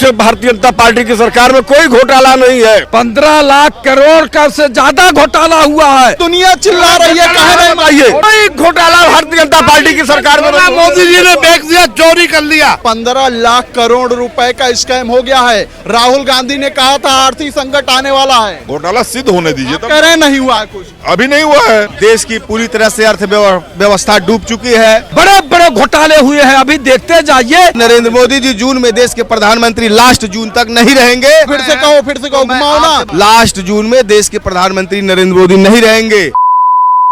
से भारतीय जनता पार्टी की सरकार में कोई घोटाला नहीं है। 15 लाख करोड़ का से ज्यादा घोटाला हुआ है। दुनिया चिल्ला रही है, कहे नहीं माइए कोई घोटाला भारतीय जनता पार्टी की सरकार में नहीं। मोदी जी ने बैग दिया, चोरी कर लिया। 15 लाख करोड़ रुपए का स्कैम हो गया है। राहुल गांधी ने कहा था आर्थिक संकट आने वाला है। घोटाला सिद्ध होने दीजिए। कह रहे नहीं हुआ है, कुछ अभी नहीं हुआ है। देश की पूरी तरह से अर्थव्यवस्था डूब चुकी है। बड़े बड़े घोटाले हुए हैं, अभी देखते जाइए। नरेंद्र मोदी जी जून में देश के प्रधानमंत्री लास्ट जून तक नहीं रहेंगे। फिर से कहो घुमाओ ना। लास्ट जून में देश के प्रधानमंत्री नरेंद्र मोदी नहीं रहेंगे।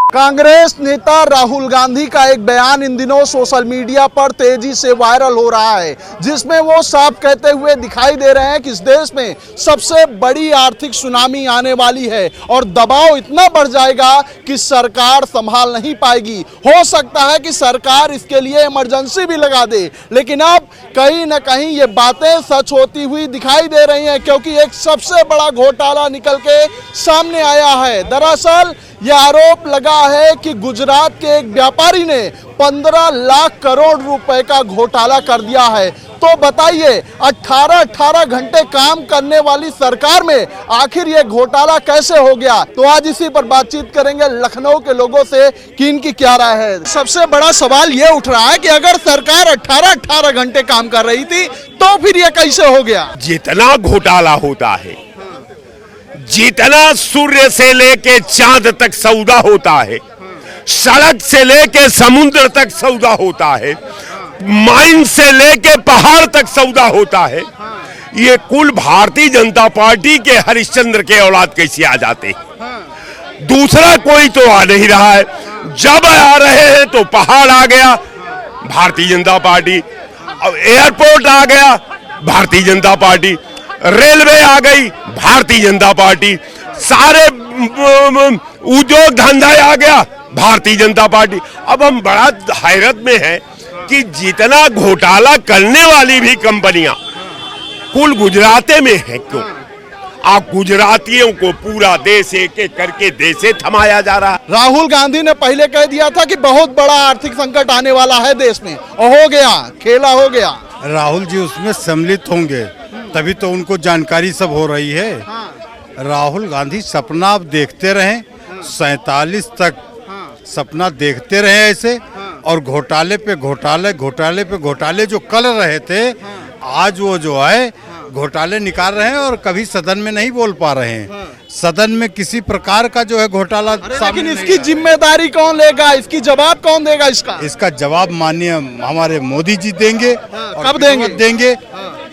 कांग्रेस नेता राहुल गांधी का एक बयान इन दिनों सोशल मीडिया पर तेजी से वायरल हो रहा है, जिसमें वो साफ कहते हुए दिखाई दे रहे हैं कि इस देश में सबसे बड़ी आर्थिक सुनामी आने वाली है और दबाव इतना बढ़ जाएगा कि सरकार संभाल नहीं पाएगी। हो सकता है कि सरकार इसके लिए इमरजेंसी भी लगा दे, लेकिन अब कहीं न कहीं ये बातें सच होती हुई दिखाई दे रही हैं, क्योंकि एक सबसे बड़ा घोटाला निकल के सामने आया है। दरअसल यह आरोप लगा है कि गुजरात के एक व्यापारी ने 15 लाख करोड़ रुपए का घोटाला कर दिया है। तो बताइए, 18 घंटे काम करने वाली सरकार में आखिर ये घोटाला कैसे हो गया? तो आज इसी पर बातचीत करेंगे लखनऊ के लोगों से कि इनकी क्या राय है। सबसे बड़ा सवाल ये उठ रहा है कि अगर सरकार 18 घंटे काम कर रही थी तो फिर ये कैसे हो गया? जितना घोटाला होता है, जितना सूर्य से लेके चांद तक सौदा होता है, सड़क से लेके समुद्र तक सौदा होता है, माइन से लेके पहाड़ तक सौदा होता है, ये कुल भारतीय जनता पार्टी के हरिश्चंद्र के औलाद कैसे आ जाते हैं? दूसरा कोई तो आ नहीं रहा है। जब आ रहे हैं तो पहाड़ आ गया, भारतीय जनता पार्टी। अब एयरपोर्ट आ गया, भारतीय जनता पार्टी। रेलवे आ गई, भारतीय जनता पार्टी। सारे उद्योग धंधा आ गया, भारतीय जनता पार्टी। अब हम बड़ा हैरत में हैं कि जितना घोटाला करने वाली भी कंपनियां कुल गुजराते में है। क्यों? आप गुजरातियों को पूरा देश एक एक करके देश से थमाया जा रहा। राहुल गांधी ने पहले कह दिया था कि बहुत बड़ा आर्थिक संकट आने वाला है देश में, और हो गया, खेला हो गया। राहुल जी उसमें सम्मिलित होंगे, तभी तो उनको जानकारी सब हो रही है। राहुल गांधी सपना आप देखते रहें, 47 तक सपना देखते रहे ऐसे, और घोटाले पे घोटाले जो कर रहे थे, आज वो जो है घोटाले निकाल रहे हैं और कभी सदन में नहीं बोल पा रहे हैं। सदन में किसी प्रकार का जो है घोटाला, लेकिन इसकी जिम्मेदारी कौन लेगा? इसकी जवाब कौन देगा? इसका जवाब माननीय हमारे मोदी जी देंगे। कब देंगे?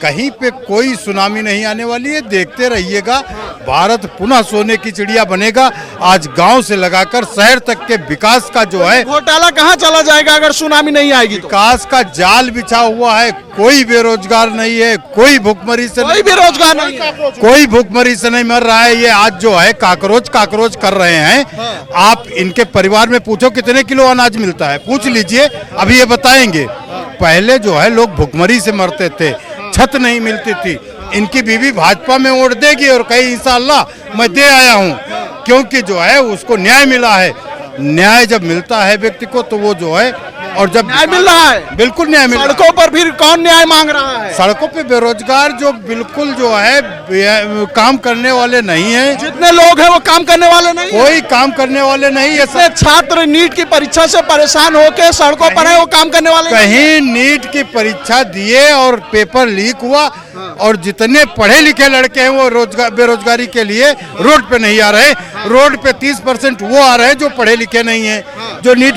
कहीं पे कोई सुनामी नहीं आने वाली है, देखते रहिएगा। भारत पुनः सोने की चिड़िया बनेगा। आज गांव से लगाकर शहर तक के विकास का जो है, घोटाला कहाँ चला जाएगा अगर सुनामी नहीं आएगी? विकास का जाल बिछा हुआ है। कोई बेरोजगार नहीं है, कोई भुखमरी से कोई बेरोजगार नहीं है, कोई भुखमरी से नहीं मर रहा है। ये आज जो है काकरोच कर रहे हैं। आप इनके परिवार में पूछो कितने किलो अनाज मिलता है, पूछ लीजिए, अभी ये बताएंगे। पहले जो है लोग भुखमरी से मरते थे, छत नहीं मिलती थी। इनकी बीवी भाजपा में वोट देगी और कहीं इंशाअल्लाह मैं दे आया हूं, क्योंकि जो है उसको न्याय मिला है। न्याय जब मिलता है व्यक्ति को तो वो जो है, और जब न्याय मिल रहा है, बिल्कुल न्याय मिल रहा है। सड़कों पर फिर कौन न्याय मांग रहा है? सड़कों पे बेरोजगार जो बिल्कुल जो है काम करने वाले नहीं है। जितने लोग हैं वो काम करने वाले नहीं, कोई काम करने वाले नहीं है। जितने छात्र नीट की परीक्षा से परेशान होकर सड़कों पर है वो काम करने वाले कहीं नीट की परीक्षा दिए और पेपर लीक हुआ, और जितने पढ़े लिखे लड़के हैं वो बेरोजगारी के लिए रोड पे नहीं आ रहे। रोड पे 30% वो आ रहे हैं जो पढ़े लिखे नहीं है, जो नीट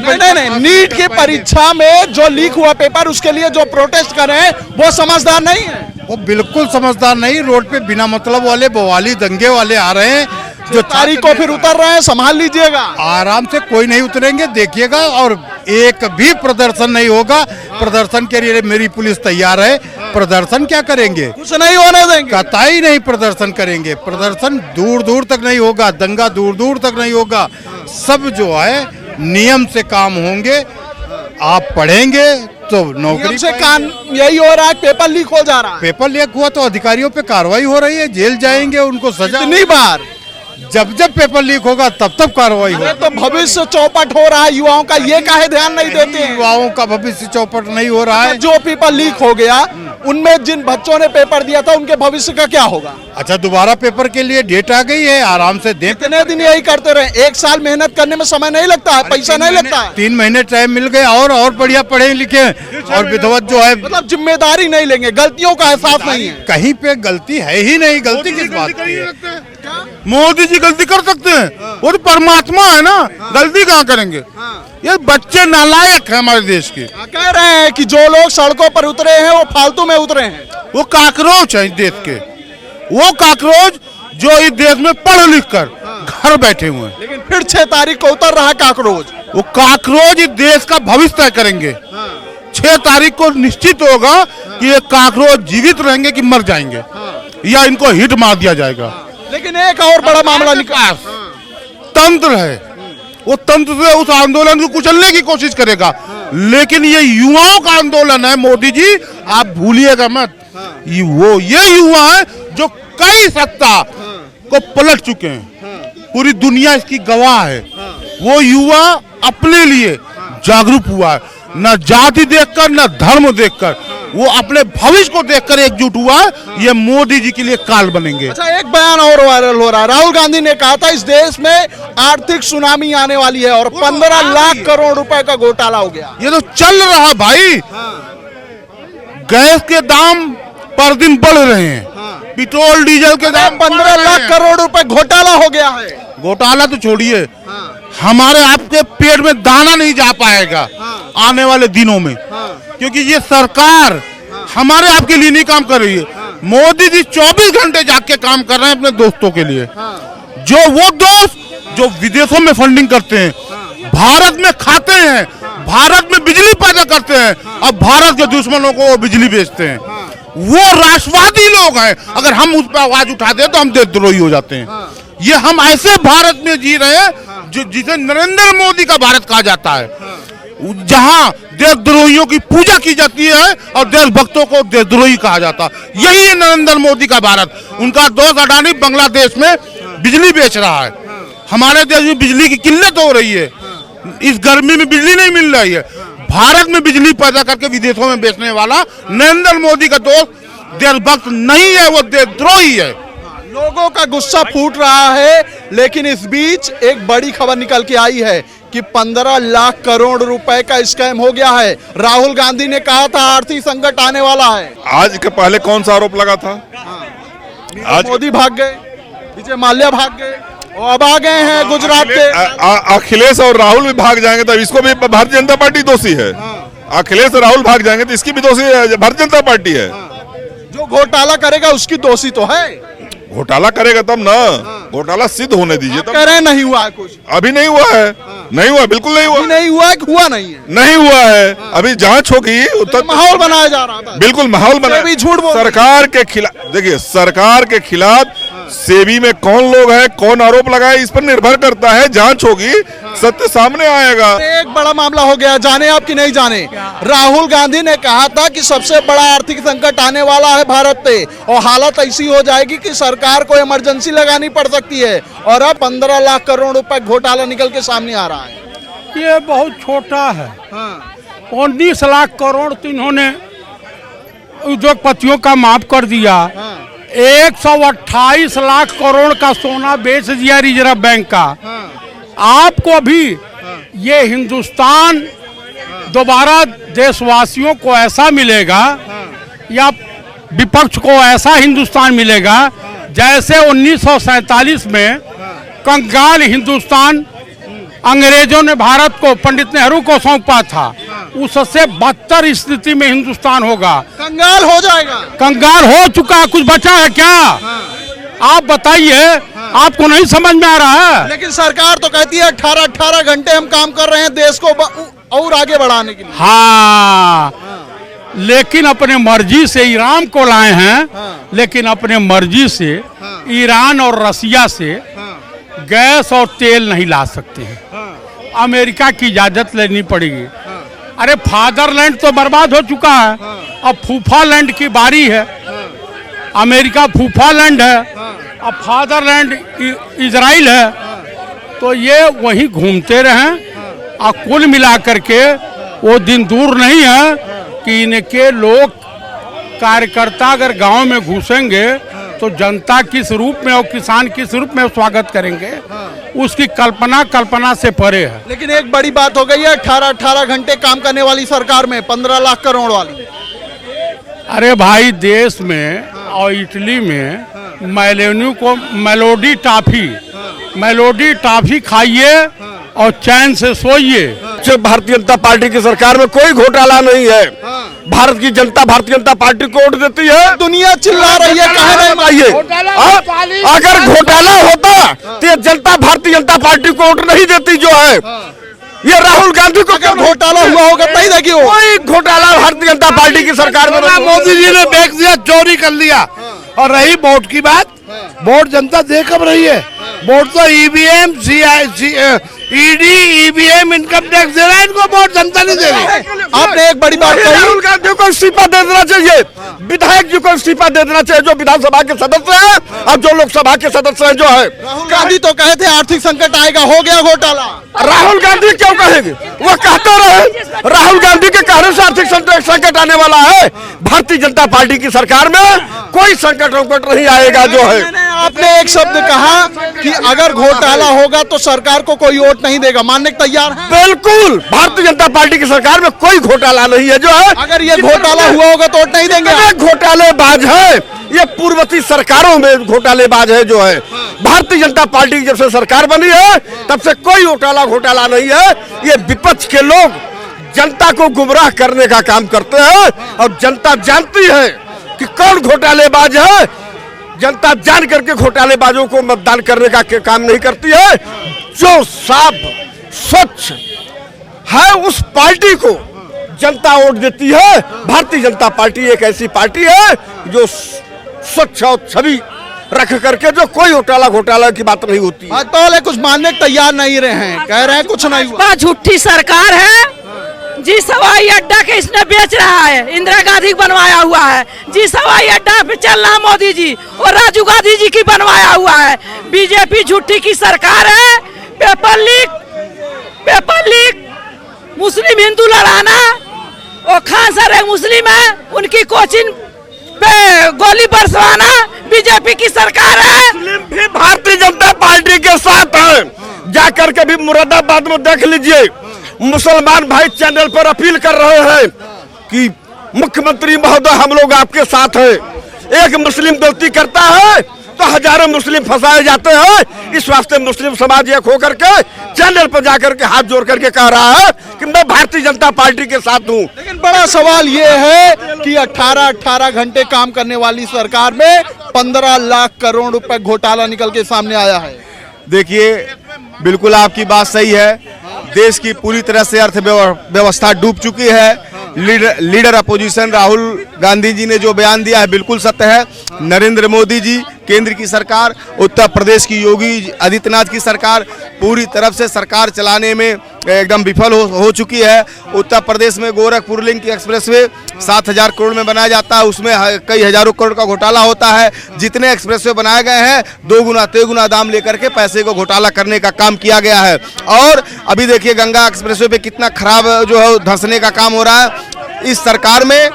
नीट की परीक्षा में जो लीक हुआ पेपर, उसके लिए जो प्रोटेस्ट कर रहे हैं वो समझदार नहीं है। वो बिल्कुल समझदार नहीं। रोड पे बिना मतलब वाले बवाली दंगे वाले आ रहे हैं, जो तारीख को फिर उतर रहे हैं। संभाल लीजिएगा, आराम से, कोई नहीं उतरेंगे, देखिएगा। और एक भी प्रदर्शन नहीं होगा। प्रदर्शन के लिए मेरी पुलिस तैयार है। प्रदर्शन क्या करेंगे? कुछ नहीं होने देंगे, कतई नहीं प्रदर्शन करेंगे। प्रदर्शन दूर दूर तक नहीं होगा, दंगा दूर दूर तक नहीं होगा। सब जो है नियम से काम होंगे। आप पढ़ेंगे तो नौकरी से काम यही हो रहा है। पेपर लीक हो जा रहा है, पेपर लीक हुआ तो अधिकारियों पे कार्रवाई हो रही है, जेल जाएंगे, उनको सजा। कितनी बार जब जब पेपर लीक होगा तब तब कार्रवाई अरे होगी। तो भविष्य चौपट हो रहा है युवाओं का, ये काहे ध्यान नहीं देते हैं? युवाओं का भविष्य चौपट नहीं हो रहा है। जो पेपर लीक हो गया उनमें जिन बच्चों ने पेपर दिया था उनके भविष्य का क्या होगा? अच्छा, दोबारा पेपर के लिए डेट आ गई है, आराम से दें। कितने दिन यही करते रहे? 1 साल मेहनत करने में समय नहीं लगता है, पैसा नहीं लगता है। 3 महीने टाइम मिल गया और बढ़िया पढ़े लिखे और विधवत जो है, मतलब जिम्मेदारी नहीं लेंगे, गलतियों का एहसास नहीं है। कहीं पे गलती है ही नहीं। गलती किस बात की है? मोदी जी गलती कर सकते हैं, वो तो परमात्मा है ना, गलती कहाँ करेंगे? ये बच्चे नालायक हैं हमारे देश के। कह रहे हैं कि जो लोग सड़कों पर उतरे हैं वो फालतू में उतरे हैं। वो काकरोच है इस देश के, वो काकरोच जो इस देश में पढ़ लिख कर घर बैठे हुए हैं। लेकिन फिर 6 तारीख को उतर रहा काकरोच। वो काकरोच इस देश का भविष्य तय करेंगे। 6 तारीख को निश्चित होगा कि ये काकरोच जीवित रहेंगे कि मर जाएंगे, या इनको हिट मार दिया जाएगा। लेकिन एक और बड़ा मामला निकला, तंत्र है, वो तंत्र से उस आंदोलन को कुचलने की कोशिश करेगा, लेकिन ये युवाओं का आंदोलन है। मोदी जी आप भूलिएगा मत, ये युवा है जो कई सत्ता को पलट चुके हैं, पूरी दुनिया इसकी गवाह है। वो युवा अपने लिए जागरूक हुआ है, न जाति देखकर न धर्म देखकर, वो अपने भविष्य को देखकर एकजुट हुआ है। ये मोदी जी के लिए काल बनेंगे। अच्छा, एक बयान और वायरल हो रहा है। राहुल गांधी ने कहा था इस देश में आर्थिक सुनामी आने वाली है और 15 लाख करोड़ रुपए का घोटाला हो गया। ये तो चल रहा है भाई। गैस के दाम पर दिन बढ़ रहे हैं, पेट्रोल डीजल के दाम 15 लाख करोड़ रुपए घोटाला हो गया है। घोटाला तो छोड़िए, हमारे आपके पेट में दाना नहीं जा पाएगा आने वाले दिनों में, क्योंकि ये सरकार हमारे आपके लिए नहीं काम कर रही है। मोदी जी 24 घंटे जाग के काम कर रहे हैं अपने दोस्तों के लिए। जो वो दोस्त जो विदेशों में फंडिंग करते हैं, भारत में खाते हैं, भारत में बिजली पैदा करते हैं, अब भारत के दुश्मनों को वो बिजली बेचते हैं, वो राष्ट्रवादी लोग हैं। अगर हम उस पर आवाज उठा दें तो हम देशद्रोही हो जाते हैं। ये हम ऐसे भारत में जी रहे हैं जो जिसे नरेंद्र मोदी का भारत कहा जाता है, जहां देशद्रोहियों की पूजा की जाती है और देशभक्तों को देशद्रोही कहा जाता है। यही है नरेंद्र मोदी का भारत। उनका दोस्त अडानी बांग्लादेश में बिजली बेच रहा है, हमारे देश में बिजली की किल्लत हो रही है, इस गर्मी में बिजली नहीं मिल रही है। भारत में बिजली पैदा करके विदेशों में बेचने वाला नरेंद्र मोदी का दोस्त देशभक्त नहीं है, वो देशद्रोही है। लोगों का गुस्सा फूट रहा है, लेकिन इस बीच एक बड़ी खबर निकल के आई है कि 15 लाख करोड़ रुपए का स्कैम हो गया है। राहुल गांधी ने कहा था आर्थिक संकट आने वाला है। आज के पहले कौन सा आरोप लगा था? आज मोदी भाग गए, विजय माल्या भाग गए, और अब आ गए हैं गुजरात के अखिलेश और राहुल भी भाग जाएंगे तो इसको भी भारतीय जनता पार्टी दोषी है। अखिलेश और राहुल भाग जाएंगे तो इसकी भी दोषी भारतीय जनता पार्टी है। जो घोटाला करेगा उसकी दोषी तो है। घोटाला करेगा तब ना, घोटाला सिद्ध होने दीजिए तब। कह रहे हैं नहीं हुआ है कुछ, अभी नहीं हुआ है, नहीं हुआ, बिल्कुल नहीं हुआ, नहीं हुआ है कि हुआ नहीं है, नहीं हुआ है। अभी जांच होगी तब माहौल बनाया जा रहा था। बिल्कुल माहौल बना। भी झूठ बोल सरकार के खिलाफ, देखिए सरकार के खिलाफ सेबी में कौन लोग हैं, कौन आरोप लगाए, इस पर निर्भर करता है। जांच होगी, सत्य सामने आएगा। एक बड़ा मामला हो गया, जाने आप कि नहीं जाने, राहुल गांधी ने कहा था कि सबसे बड़ा आर्थिक संकट आने वाला है भारत पे, और हालत ऐसी हो जाएगी कि सरकार को इमरजेंसी लगानी पड़ सकती है, और अब 15 लाख करोड़ रुपए घोटाला निकल के सामने आ रहा है। ये बहुत छोटा है। 19 लाख करोड़ तो इन्होंने उद्योगपतियों का माफ कर दिया। 128 लाख करोड़ का सोना बेच दिया रिजर्व बैंक का। आपको अभी ये हिंदुस्तान दोबारा देशवासियों को ऐसा मिलेगा, या विपक्ष को ऐसा हिंदुस्तान मिलेगा जैसे 1947 में कंगाल हिंदुस्तान अंग्रेजों ने भारत को पंडित नेहरू को सौंपा था। उससे बदतर स्थिति में हिंदुस्तान होगा, कंगाल हो जाएगा। कंगाल हो चुका, कुछ बचा है क्या? आप बताइए, आपको नहीं समझ में आ रहा है? लेकिन सरकार तो कहती है 18 घंटे हम काम कर रहे हैं देश को और आगे बढ़ाने के लिए। हाँ, लेकिन अपने मर्जी से ईरान को लाए हैं, लेकिन अपने मर्जी से ईरान और रसिया से गैस और तेल नहीं ला सकते हैं। अमेरिका की इजाजत लेनी पड़ेगी। अरे फादरलैंड तो बर्बाद हो चुका है, अब फूफा लैंड की बारी है। अमेरिका फूफा लैंड है, अब फादरलैंड इजराइल है, तो ये वहीं घूमते रहें। और कुल मिला करके वो दिन दूर नहीं है कि इनके लोग कार्यकर्ता अगर गांव में घुसेंगे तो जनता किस रूप में और किसान किस रूप में स्वागत करेंगे, उसकी कल्पना से परे है। लेकिन एक बड़ी बात हो गई है, 18 घंटे काम करने वाली सरकार में 15 लाख करोड़ वाली। अरे भाई, देश में और इटली में मेलोडी टॉफी खाइए और चैन से सोइए। भारतीय जनता पार्टी की सरकार में कोई घोटाला नहीं है। भारत की जनता भारतीय जनता पार्टी को वोट देती है। दुनिया चिल्ला रही है, कह रहे आइए, अगर घोटाला होता तो ये जनता भारतीय जनता पार्टी को वोट नहीं देती जो है। ये राहुल गांधी को अगर घोटाला हुआ होगा तभी देखिए, कोई घोटाला भारतीय जनता पार्टी की सरकार में। मोदी जी ने बैग दिया, चोरी कर लिया। और रही वोट की बात, वोट जनता दे कब रही है? वोट तो EVM, ED, EVM, income tax दे रहा है, इनको वोट जनता नहीं दे रही। आपने एक बड़ी बात कही, राहुल गांधी को इस्तीफा दे देना चाहिए, विधायक जी को इस्तीफा दे देना चाहिए, जो विधानसभा के सदस्य हैं और जो लोकसभा के सदस्य हैं जो है। राहुल गांधी तो कहे थे आर्थिक संकट आएगा, हो गया घोटाला। राहुल गांधी क्यों कहेंगे? वो कहते रहे। राहुल गांधी के कहने से आर्थिक संकट आने वाला है। भारतीय जनता पार्टी की सरकार में कोई संकट नहीं आएगा जो है। आपने एक शब्द कहा कि अगर घोटाला होगा तो सरकार को कोई वोट नहीं देगा, मानने को तैयार है? बिल्कुल, भारतीय जनता पार्टी की सरकार में कोई घोटाला नहीं है जो है। अगर ये घोटाला हुआ होगा तो वोट नहीं देंगे। घोटालेबाज है ये, पूर्ववर्ती सरकारों में घोटालेबाज है जो है। भारतीय जनता पार्टी की जब से सरकार बनी है तब से कोई घोटाला नहीं है। ये विपक्ष के लोग जनता को गुमराह करने का काम करते हैं और जनता जानती है कि कौन घोटालेबाज है। जनता जान करके घोटालेबाजों को मतदान करने का काम नहीं करती है। जो साफ स्वच्छ है उस पार्टी को जनता वोट देती है। भारतीय जनता पार्टी एक ऐसी पार्टी है जो स्वच्छ और छवि रख करके जो कोई घोटाला की बात नहीं होती। पहले कुछ मानने को तैयार नहीं रहे हैं, कह रहे हैं कुछ नहीं हुआ। झूठी सरकार है जिस हवाई अड्डा के इसने बेच रहा है, इंदिरा गांधी बनवाया हुआ है। जिस हवाई अड्डा पे चल रहा मोदी जी और राजीव गांधी जी की बनवाया हुआ है। बीजेपी झूठी की सरकार है। पेपर लीक, मुस्लिम हिंदू लड़ाना, और खान सर एक मुस्लिम है, उनकी कोचिंग पे गोली बरसवाना बीजेपी की सरकार है। भी भारतीय जनता पार्टी के साथ है। जाकर के भी मुरादाबाद में देख लीजिए, मुसलमान भाई चैनल पर अपील कर रहे हैं कि मुख्यमंत्री महोदय हम लोग आपके साथ हैं। एक मुस्लिम गलती करता है तो हजारों मुस्लिम फंसाए जाते हैं। इस वास्ते मुस्लिम समाज एक होकर के चैनल पर जाकर के हाथ जोड़ करके कह रहा है कि मैं भारतीय जनता पार्टी के साथ हूँ। लेकिन बड़ा सवाल ये है कि 18 घंटे काम करने वाली सरकार में 15 लाख करोड़ रुपए घोटाला निकल के सामने आया है। देखिए, बिल्कुल आपकी बात सही है। देश की पूरी तरह से अर्थव्यवस्था डूब चुकी है। लीडर अपोजिशन राहुल गांधी जी ने जो बयान दिया है बिल्कुल सत्य है। नरेंद्र मोदी जी, केंद्र की सरकार, उत्तर प्रदेश की योगी आदित्यनाथ की सरकार पूरी तरफ से सरकार चलाने में एकदम विफल हो चुकी है। उत्तर प्रदेश में गोरखपुर लिंक एक्सप्रेसवे 7,000 करोड़ में बनाया जाता है, उसमें कई हजारों करोड़ का घोटाला होता है। जितने एक्सप्रेसवे बनाए गए हैं 2 गुना 3 गुना दाम लेकर के पैसे को घोटाला करने का काम किया गया है। और अभी देखिए गंगा एक्सप्रेसवे पे कितना खराब जो है धंसने का काम हो रहा है। इस सरकार में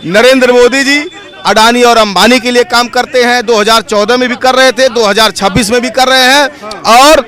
नरेंद्र मोदी जी अडानी और अंबानी के लिए काम करते हैं। 2014 में भी कर रहे थे, 2026 में भी कर रहे हैं। और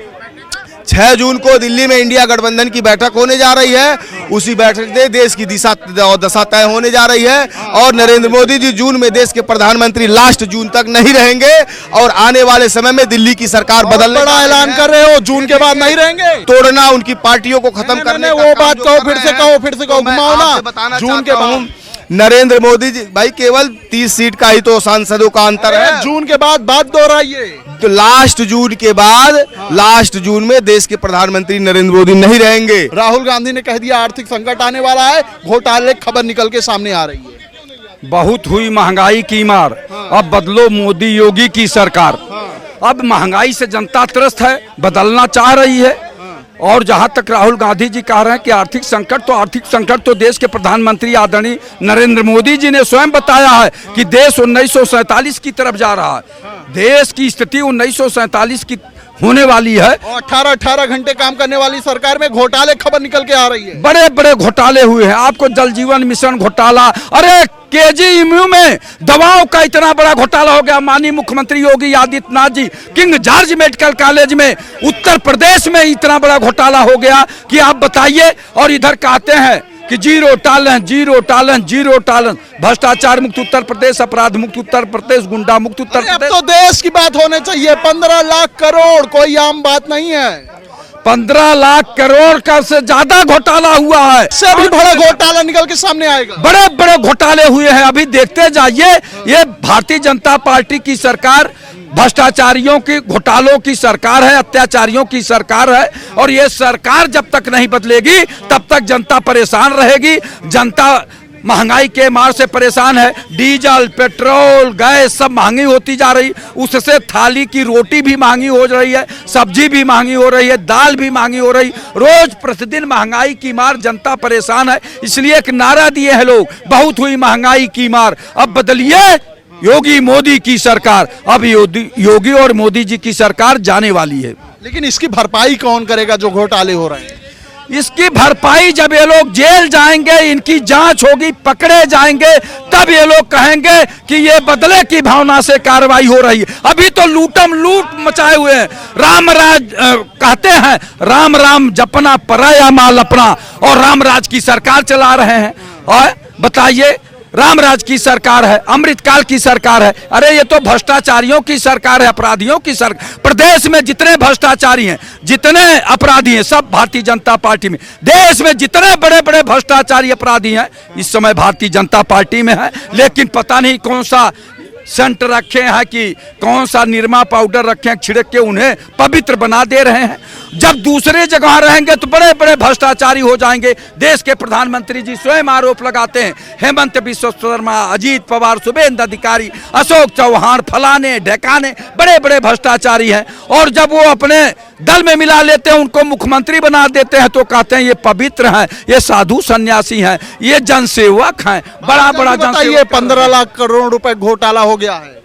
6 जून को दिल्ली में इंडिया गठबंधन की बैठक होने जा रही है। उसी बैठक से देश की दिशा और दशा तय होने जा रही है। और नरेंद्र मोदी जी जून में देश के प्रधानमंत्री लास्ट जून तक नहीं रहेंगे और आने वाले समय में दिल्ली की सरकार बदलने बड़ा ऐलान कर रहे हो, जून के बाद नहीं रहेंगे, तोड़ना, उनकी पार्टियों को खत्म करने। वो बात कहो, फिर से कहो, घुमाओ ना। जून के बाद नरेंद्र मोदी जी भाई केवल 30 सीट का ही तो सांसदों का अंतर है। जून के बाद बात दोहराइए। तो लास्ट जून के बाद लास्ट जून में देश के प्रधानमंत्री नरेंद्र मोदी नहीं रहेंगे। राहुल गांधी ने कह दिया आर्थिक संकट आने वाला है, घोटाले खबर निकल के सामने आ रही है। बहुत हुई महंगाई की मार, अब बदलो मोदी योगी की सरकार। अब महंगाई से जनता त्रस्त है, बदलना चाह रही है। और जहां तक राहुल गांधी जी कह रहे हैं कि आर्थिक संकट तो देश के प्रधानमंत्री आदरणीय नरेंद्र मोदी जी ने स्वयं बताया है कि देश 1947 की तरफ जा रहा है। देश की स्थिति 1947 की होने वाली है। और 18 घंटे काम करने वाली सरकार में घोटाले खबर निकल के आ रही है। बड़े बड़े घोटाले हुए हैं। आपको जल जीवन मिशन घोटाला, अरे केजीएमयू में दवाओं का इतना बड़ा घोटाला हो गया। माननीय मुख्यमंत्री Yogi Adityanath ji king George medical college में उत्तर प्रदेश में इतना बड़ा घोटाला हो गया कि आप बताइए। और इधर कहते हैं कि जीरो टॉलरेंस, भ्रष्टाचार मुक्त उत्तर प्रदेश, अपराध मुक्त उत्तर प्रदेश, गुंडा मुक्त उत्तर अब प्रदेश। तो देश की बात होने चाहिए। 15 लाख करोड़ कोई आम बात नहीं है। 15 लाख करोड़ का से ज्यादा घोटाला हुआ है। इससे भी बड़ा घोटाला निकल के सामने आएगा। बड़े बड़े घोटाले हुए हैं। अभी देखते जाइए। ये भारतीय जनता पार्टी की सरकार भ्रष्टाचारियों की, घोटालों की सरकार है, अत्याचारियों की सरकार है। और ये सरकार जब तक नहीं बदलेगी तब तक जनता परेशान रहेगी। जनता महंगाई के मार से परेशान है। डीजल, पेट्रोल, गैस सब महंगी होती जा रही। उससे थाली की रोटी भी महंगी हो रही है, सब्जी भी महंगी हो रही है, दाल भी महंगी हो रही। रोज प्रतिदिन महंगाई की मार, जनता परेशान है। इसलिए एक नारा दिए हैं लोग, बहुत हुई महंगाई की मार, अब बदलिए योगी मोदी की सरकार। अब योगी और मोदी जी की सरकार जाने वाली है। लेकिन इसकी भरपाई कौन करेगा जो घोटाले हो रहे हैं? इसकी भरपाई जब ये लोग जेल जाएंगे, इनकी जांच होगी, पकड़े जाएंगे, तब ये लोग कहेंगे कि ये बदले की भावना से कार्रवाई हो रही है। अभी तो लूटम लूट मचाए हुए हैं। राम राज कहते हैं, राम राम जपना पराया माल अपना, और राम राज की सरकार चला रहे हैं। और बताइए, रामराज की सरकार है, अमृतकाल की सरकार है। अरे ये तो भ्रष्टाचारियों की सरकार है, अपराधियों की सरकार। प्रदेश में जितने भ्रष्टाचारी हैं, जितने अपराधी हैं, सब भारतीय जनता पार्टी में। देश में जितने बड़े बड़े भ्रष्टाचारी अपराधी हैं इस समय भारतीय जनता पार्टी में है। लेकिन पता नहीं कौन सा सेंट रखे हैं कि कौन सा निरमा पाउडर रखे हैं, छिड़क के उन्हें पवित्र बना दे रहे हैं। जब दूसरे जगह रहेंगे तो बड़े बड़े भ्रष्टाचारी हो जाएंगे। देश के प्रधानमंत्री जी स्वयं आरोप लगाते हैं। हेमंत बिश्व शर्मा, अजीत पवार, शुभेंदु अधिकारी, अशोक चौहान, फलाने ढेकाने बड़े बड़े भ्रष्टाचारी हैं। और जब वो अपने दल में मिला लेते हैं, उनको मुख्यमंत्री बना देते हैं, तो कहते हैं ये पवित्र हैं, ये साधु सन्यासी हैं, ये जनसेवक हैं। बड़ा बड़ा जनसेवक। 15 लाख करोड़ रुपए घोटाला हो गया है।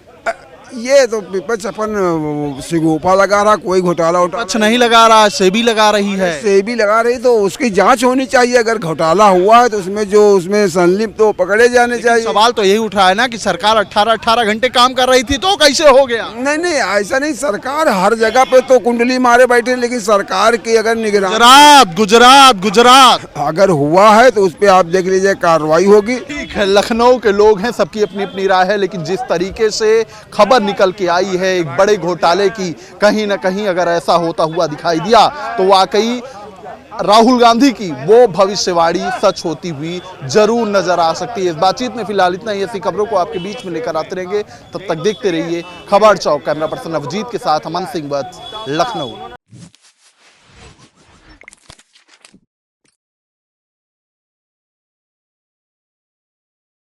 ये तो विपक्ष अपन सिगोपा लगा रहा, कोई घोटाला विपक्ष नहीं लगा रहा, सेबी लगा रही है। सेबी लगा रही तो उसकी जांच होनी चाहिए। अगर घोटाला हुआ है तो उसमें संलिप्त तो पकड़े जाने चाहिए। सवाल तो यही उठा है ना कि सरकार 18 घंटे काम कर रही थी, तो कैसे हो गया? नहीं, ऐसा नहीं। सरकार हर जगह पे तो कुंडली मारे बैठे, लेकिन सरकार की अगर निगरानी, गुजरात अगर हुआ है तो उस पर आप देख लीजिए कार्रवाई होगी। ठीक है, लखनऊ के लोग हैं, सबकी अपनी अपनी राय है। लेकिन जिस तरीके से खबर निकल के आई है एक बड़े घोटाले की, कहीं ना कहीं अगर ऐसा होता हुआ दिखाई दिया तो वाकई राहुल गांधी की वो भविष्यवाणी सच होती हुई जरूर नजर आ सकती है। इस बातचीत में फिलहाल इतना ही। ऐसी खबरों को आपके बीच में लेकर आते रहेंगे। तब तक देखते रहिए खबर चौक। कैमरा पर्सन अभिजीत के साथ अमन सिंह वत्स, लखनऊ।